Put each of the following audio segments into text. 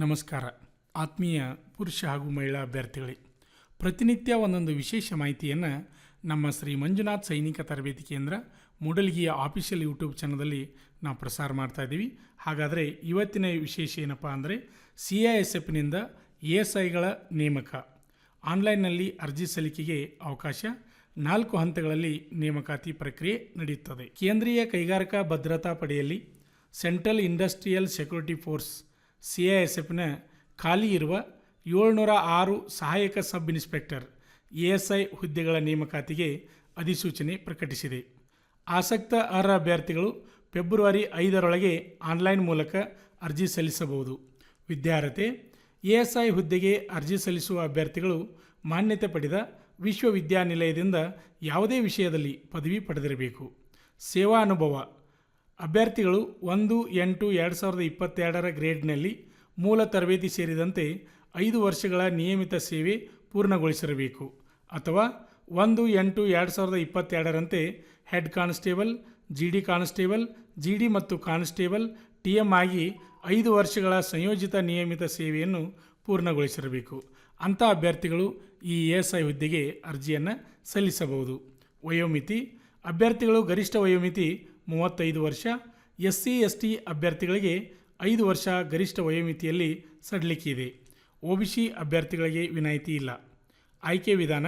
ನಮಸ್ಕಾರ. ಆತ್ಮೀಯ ಪುರುಷ ಹಾಗೂ ಮಹಿಳಾ ಅಭ್ಯರ್ಥಿಗಳಿಗೆ ಪ್ರತಿನಿತ್ಯ ಒಂದೊಂದು ವಿಶೇಷ ಮಾಹಿತಿಯನ್ನು ನಮ್ಮ ಶ್ರೀ ಮಂಜುನಾಥ್ ಸೈನಿಕ ತರಬೇತಿ ಕೇಂದ್ರ ಮೂಡಲಗಿಯ ಆಫಿಷಿಯಲ್ ಯೂಟ್ಯೂಬ್ ಚಾನಲಲ್ಲಿ ನಾವು ಪ್ರಸಾರ ಮಾಡ್ತಾ ಇದ್ದೀವಿ. ಹಾಗಾದರೆ ಇವತ್ತಿನ ವಿಶೇಷ ಏನಪ್ಪ ಅಂದರೆ CISFನಿಂದ ASIಗಳ ನೇಮಕ. ಆನ್ಲೈನ್ನಲ್ಲಿ ಅರ್ಜಿ ಸಲ್ಲಿಕೆಗೆ ಅವಕಾಶ. 4 ಹಂತಗಳಲ್ಲಿ ನೇಮಕಾತಿ ಪ್ರಕ್ರಿಯೆ ನಡೆಯುತ್ತದೆ. ಕೇಂದ್ರೀಯ ಕೈಗಾರಿಕಾ ಭದ್ರತಾ ಪಡೆಯಲ್ಲಿ ಸೆಂಟ್ರಲ್ ಇಂಡಸ್ಟ್ರಿಯಲ್ ಸೆಕ್ಯೂರಿಟಿ ಫೋರ್ಸ್ CISFನ ಖಾಲಿ ಇರುವ 706 ಸಹಾಯಕ ಸಬ್ ಇನ್ಸ್ಪೆಕ್ಟರ್ ASI ಹುದ್ದೆಗಳ ನೇಮಕಾತಿಗೆ ಅಧಿಸೂಚನೆ ಪ್ರಕಟಿಸಿದೆ. ಆಸಕ್ತ ಅರ್ಹ ಅಭ್ಯರ್ಥಿಗಳು ಫೆಬ್ರವರಿ 5ರೊಳಗೆ ಆನ್ಲೈನ್ ಮೂಲಕ ಅರ್ಜಿ ಸಲ್ಲಿಸಬಹುದು. ವಿದ್ಯಾರ್ಹತೆ: ASI ಹುದ್ದೆಗೆ ಅರ್ಜಿ ಸಲ್ಲಿಸುವ ಅಭ್ಯರ್ಥಿಗಳು ಮಾನ್ಯತೆ ಪಡೆದ ವಿಶ್ವವಿದ್ಯಾನಿಲಯದಿಂದ ಯಾವುದೇ ವಿಷಯದಲ್ಲಿ ಪದವಿ ಪಡೆದಿರಬೇಕು. ಸೇವಾ ಅನುಭವ: ಅಭ್ಯರ್ಥಿಗಳು 1/8/2022 ಗ್ರೇಡ್ನಲ್ಲಿ ಮೂಲ ತರಬೇತಿ ಸೇರಿದಂತೆ 5 ವರ್ಷಗಳ ನಿಯಮಿತ ಸೇವೆ ಪೂರ್ಣಗೊಳಿಸಿರಬೇಕು ಅಥವಾ 1/8/2022ರಂತೆ head constable, GD constable, GD ಮತ್ತು ಕಾನ್ಸ್ಟೇಬಲ್ TM ಆಗಿ 5 ವರ್ಷಗಳ ಸಂಯೋಜಿತ ನಿಯಮಿತ ಸೇವೆಯನ್ನು ಪೂರ್ಣಗೊಳಿಸಿರಬೇಕು. ಅಂಥ ಅಭ್ಯರ್ಥಿಗಳು ಈ ASI ಹುದ್ದೆಗೆ ಅರ್ಜಿಯನ್ನು ಸಲ್ಲಿಸಬಹುದು. ವಯೋಮಿತಿ: ಅಭ್ಯರ್ಥಿಗಳು ಗರಿಷ್ಠ ವಯೋಮಿತಿ 35 ವರ್ಷ. SC/ST ಅಭ್ಯರ್ಥಿಗಳಿಗೆ 5 ವರ್ಷ ಗರಿಷ್ಠ ವಯೋಮಿತಿಯಲ್ಲಿ ಸಡಿಲಿಕೆ ಇದೆ. OBC ಅಭ್ಯರ್ಥಿಗಳಿಗೆ ವಿನಾಯಿತಿ ಇಲ್ಲ. ಆಯ್ಕೆ ವಿಧಾನ: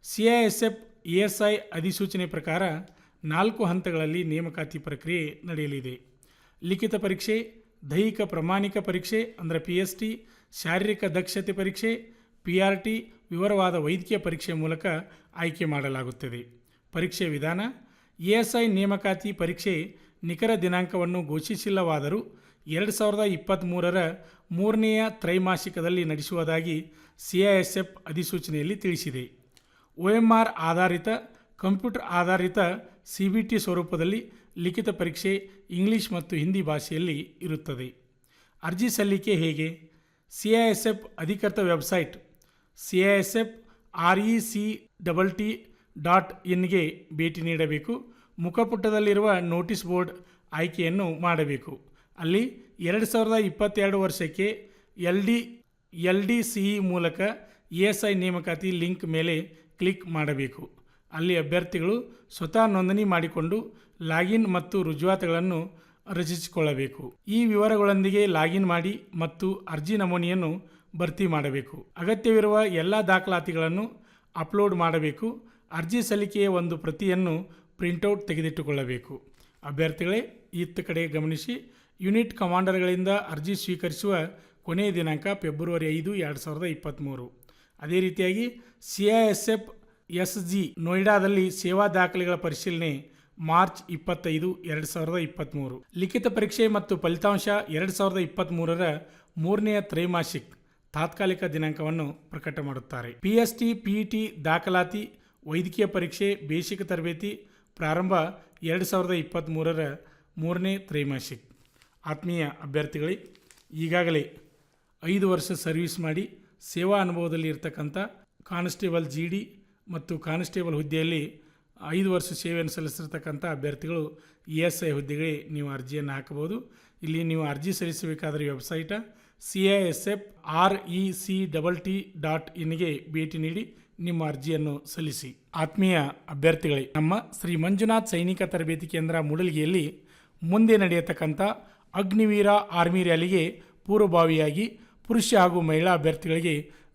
CISF ASI ಅಧಿಸೂಚನೆ ಪ್ರಕಾರ 4 ಹಂತಗಳಲ್ಲಿ ನೇಮಕಾತಿ ಪ್ರಕ್ರಿಯೆ ನಡೆಯಲಿದೆ. ಲಿಖಿತ ಪರೀಕ್ಷೆ, ದೈಹಿಕ ಪ್ರಮಾಣಿಕ ಪರೀಕ್ಷೆ ಅಂದರೆ PST, ಶಾರೀರಿಕ ದಕ್ಷತೆ ಪರೀಕ್ಷೆ PRT, ವಿವರವಾದ ವೈದ್ಯಕೀಯ ಪರೀಕ್ಷೆ ಮೂಲಕ ಆಯ್ಕೆ ಮಾಡಲಾಗುತ್ತದೆ. ಪರೀಕ್ಷೆ ವಿಧಾನ: ASI ನೇಮಕಾತಿ ಪರೀಕ್ಷೆ ನಿಖರ ದಿನಾಂಕವನ್ನು ಘೋಷಿಸಿಲ್ಲವಾದರೂ 2023ರ 3ನೇ ತ್ರೈಮಾಸಿಕದಲ್ಲಿ ನಡೆಸುವುದಾಗಿ CISF ಅಧಿಸೂಚನೆಯಲ್ಲಿ ತಿಳಿಸಿದೆ. OMR ಆಧಾರಿತ, ಕಂಪ್ಯೂಟರ್ ಆಧಾರಿತ CBT ಸ್ವರೂಪದಲ್ಲಿ ಲಿಖಿತ ಪರೀಕ್ಷೆ ಇಂಗ್ಲಿಷ್ ಮತ್ತು ಹಿಂದಿ ಭಾಷೆಯಲ್ಲಿ ಇರುತ್ತದೆ. ಅರ್ಜಿ ಸಲ್ಲಿಕೆ ಹೇಗೆ? CISF ಅಧಿಕೃತ ವೆಬ್ಸೈಟ್ CISF.RECTT.inಗೆ ಭೇಟಿ ನೀಡಬೇಕು. ಮುಖಪುಟದಲ್ಲಿರುವ ನೋಟಿಸ್ ಬೋರ್ಡ್ ಆಯ್ಕೆಯನ್ನು ಮಾಡಬೇಕು. ಅಲ್ಲಿ 2022 ವರ್ಷಕ್ಕೆ LDCE ಮೂಲಕ ASI ನೇಮಕಾತಿ ಲಿಂಕ್ ಮೇಲೆ ಕ್ಲಿಕ್ ಮಾಡಬೇಕು. ಅಲ್ಲಿ ಅಭ್ಯರ್ಥಿಗಳು ಸ್ವತಃ ನೋಂದಣಿ ಮಾಡಿಕೊಂಡು ಲಾಗಿನ್ ಮತ್ತು ರುಜುವಾತುಗಳನ್ನು ರಚಿಸಿಕೊಳ್ಳಬೇಕು. ಈ ವಿವರಗಳೊಂದಿಗೆ ಲಾಗಿನ್ ಮಾಡಿ ಮತ್ತು ಅರ್ಜಿ ನಮೂನೆಯನ್ನು ಭರ್ತಿ ಮಾಡಬೇಕು. ಅಗತ್ಯವಿರುವ ಎಲ್ಲ ದಾಖಲಾತಿಗಳನ್ನು ಅಪ್ಲೋಡ್ ಮಾಡಬೇಕು. ಅರ್ಜಿ ಸಲ್ಲಿಕೆಯ ಒಂದು ಪ್ರತಿಯನ್ನು ಪ್ರಿಂಟೌಟ್ ತೆಗೆದಿಟ್ಟುಕೊಳ್ಳಬೇಕು. ಅಭ್ಯರ್ಥಿಗಳೇ, ಇತ್ತ ಕಡೆ ಗಮನಿಸಿ. ಯೂನಿಟ್ ಕಮಾಂಡರ್ಗಳಿಂದ ಅರ್ಜಿ ಸ್ವೀಕರಿಸುವ ಕೊನೆಯ ದಿನಾಂಕ ಫೆಬ್ರವರಿ 5, 2023. ಅದೇ ರೀತಿಯಾಗಿ CISF SG ನೋಯ್ಡಾದಲ್ಲಿ ಸೇವಾ ದಾಖಲೆಗಳ ಪರಿಶೀಲನೆ ಮಾರ್ಚ್ 25, 2023. ಲಿಖಿತ ಪರೀಕ್ಷೆ ಮತ್ತು ಫಲಿತಾಂಶ 2023ರ 3ನೇ ತ್ರೈಮಾಸಿಕ ತಾತ್ಕಾಲಿಕ ದಿನಾಂಕವನ್ನು ಪ್ರಕಟ ಮಾಡುತ್ತಾರೆ. PST PET ದಾಖಲಾತಿ ವೈದ್ಯಕೀಯ ಪರೀಕ್ಷೆ ಬೇಸಿಕ್ ತರಬೇತಿ ಪ್ರಾರಂಭ 2023ರ 3ನೇ ತ್ರೈಮಾಸಿಕ. ಆತ್ಮೀಯ ಅಭ್ಯರ್ಥಿಗಳೇ, ಈಗಾಗಲೇ 5 ವರ್ಷ ಸರ್ವಿಸ್ ಮಾಡಿ ಸೇವಾ ಅನುಭವದಲ್ಲಿ ಇರತಕ್ಕಂಥ ಕಾನ್ಸ್ಟೇಬಲ್ GD ಮತ್ತು ಕಾನ್ಸ್ಟೇಬಲ್ ಹುದ್ದೆಯಲ್ಲಿ 5 ವರ್ಷ ಸೇವೆಯನ್ನು ಸಲ್ಲಿಸಿರ್ತಕ್ಕಂಥ ಅಭ್ಯರ್ಥಿಗಳು ASI ಹುದ್ದೆಗೆ ನೀವು ಅರ್ಜಿಯನ್ನು ಹಾಕಬಹುದು. ಇಲ್ಲಿ ನೀವು ಅರ್ಜಿ ಸಲ್ಲಿಸಬೇಕಾದರೆ ವೆಬ್ಸೈಟ CISF.RECTT.inಗೆ ಭೇಟಿ ನೀಡಿ ನಿಮ್ಮ ಅರ್ಜಿಯನ್ನು ಸಲ್ಲಿಸಿ. ಆತ್ಮೀಯ ಅಭ್ಯರ್ಥಿಗಳೇ, ನಮ್ಮ ಶ್ರೀ ಮಂಜುನಾಥ್ ಸೈನಿಕ ತರಬೇತಿ ಕೇಂದ್ರ ಮೂಡಲಗಿಯಲ್ಲಿ ಮುಂದೆ ನಡೆಯತಕ್ಕಂಥ ಅಗ್ನಿವೀರ ಆರ್ಮಿ ರ್ಯಾಲಿಗೆ ಪೂರ್ವಭಾವಿಯಾಗಿ ಪುರುಷ ಹಾಗೂ ಮಹಿಳಾ ಅಭ್ಯರ್ಥಿಗಳಿಗೆ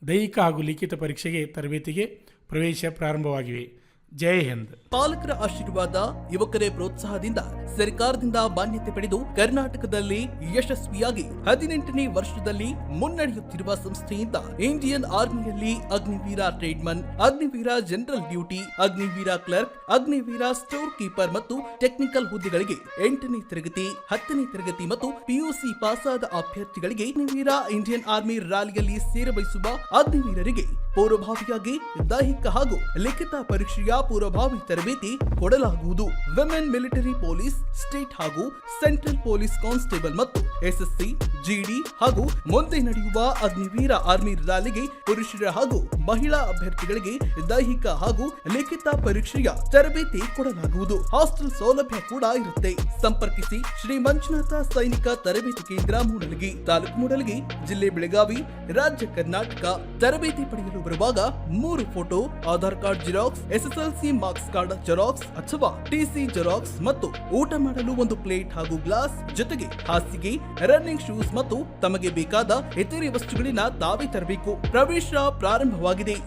ದೈಹಿಕ ಹಾಗೂ ಲಿಖಿತ ಪರೀಕ್ಷೆಗೆ ತರಬೇತಿಗೆ ಪ್ರವೇಶ ಪ್ರಾರಂಭವಾಗಿವೆ. ಜೈ ಹಿಂದ್. ಪಾಲಕರ ಆಶೀರ್ವಾದ, ಯುವಕರೇ ಪ್ರೋತ್ಸಾಹದಿಂದ ಸರ್ಕಾರದಿಂದ ಮಾನ್ಯತೆ ಪಡೆದು ಕರ್ನಾಟಕದಲ್ಲಿ ಯಶಸ್ವಿಯಾಗಿ 18ನೇ ವರ್ಷದಲ್ಲಿ ಮುನ್ನಡೆಯುತ್ತಿರುವ ಸಂಸ್ಥೆಯಿಂದ ಇಂಡಿಯನ್ ಆರ್ಮಿಯಲ್ಲಿ Agniveer tradesman, Agniveer general duty, Agniveer clerk, Agniveer store keeper ಮತ್ತು ಟೆಕ್ನಿಕಲ್ ಹುದ್ದೆಗಳಿಗೆ 8ನೇ ತರಗತಿ, 10ನೇ ತರಗತಿ ಮತ್ತು PUC ಪಾಸಾದ ಅಭ್ಯರ್ಥಿಗಳಿಗೆ ಅಗ್ನಿವೀರ ಇಂಡಿಯನ್ ಆರ್ಮಿ ರ್ಯಾಲಿಯಲ್ಲಿ ಸೇರಬಯಸುವ ಅಗ್ನಿವೀರರಿಗೆ ಪೂರ್ವಭಾವಿಯಾಗಿ ದೈಹಿಕ ಹಾಗೂ ಲಿಖಿತ ಪರೀಕ್ಷೆಯ ಪೂರ್ವಭಾವಿ ತರಬೇತಿ ಕೊಡಲಾಗುವುದು. ವಿಮೆನ್ ಮಿಲಿಟರಿ ಪೊಲೀಸ್, ಸ್ಟೇಟ್ ಹಾಗೂ ಸೆಂಟ್ರಲ್ ಪೊಲೀಸ್ ಕಾನ್ಸ್ಟೇಬಲ್ ಮತ್ತು ಎಸ್ಎಸ್ಸಿ, ಜಿಡಿ ಹಾಗೂ ಮುಂದೆ ನಡೆಯುವ ಅಗ್ನಿವೀರ ಆರ್ಮಿ ರ್ಯಾಲಿಗೆ ಪುರುಷರ ಹಾಗೂ ಮಹಿಳಾ ಅಭ್ಯರ್ಥಿಗಳಿಗೆ ದೈಹಿಕ ಹಾಗೂ ಲಿಖಿತ ಪರೀಕ್ಷೆಯ ತರಬೇತಿ ಕೊಡಲಾಗುವುದು. ಹಾಸ್ಟೆಲ್ ಸೌಲಭ್ಯ ಕೂಡ ಇರುತ್ತೆ. ಸಂಪರ್ಕಿಸಿ ಶ್ರೀ ಮಂಜುನಾಥ ಸೈನಿಕ ತರಬೇತಿ ಕೇಂದ್ರ, ಮೂಡಲಗಿ, ತಾಲೂಕು ಮೂಡಲಗಿ, ಜಿಲ್ಲೆ ಬೆಳಗಾವಿ, ರಾಜ್ಯ ಕರ್ನಾಟಕ. ತರಬೇತಿ ಪಡೆಯಲು ಬರುವಾಗ 3 photo, Aadhaar card xerox, SSLC marks card xerox ಅಥವಾ ಟಿಸಿ ಜೆರಾಕ್ಸ್ ಮತ್ತು ಊಟ ಮಾಡಲು 1 ಪ್ಲೇಟ್ ಹಾಗೂ ಗ್ಲಾಸ್, ಜೊತೆಗೆ ಹಾಸಿಗೆ, ರನ್ನಿಂಗ್ ಶೂಸ್ ಮತ್ತು ತಮಗೆ ಬೇಕಾದ ಇತರೆ ವಸ್ತುಗಳಿನ ತಾವೇ ತರಬೇಕು. ಪ್ರವೇಶ ಪ್ರಾರಂಭವಾಗಿದೆ.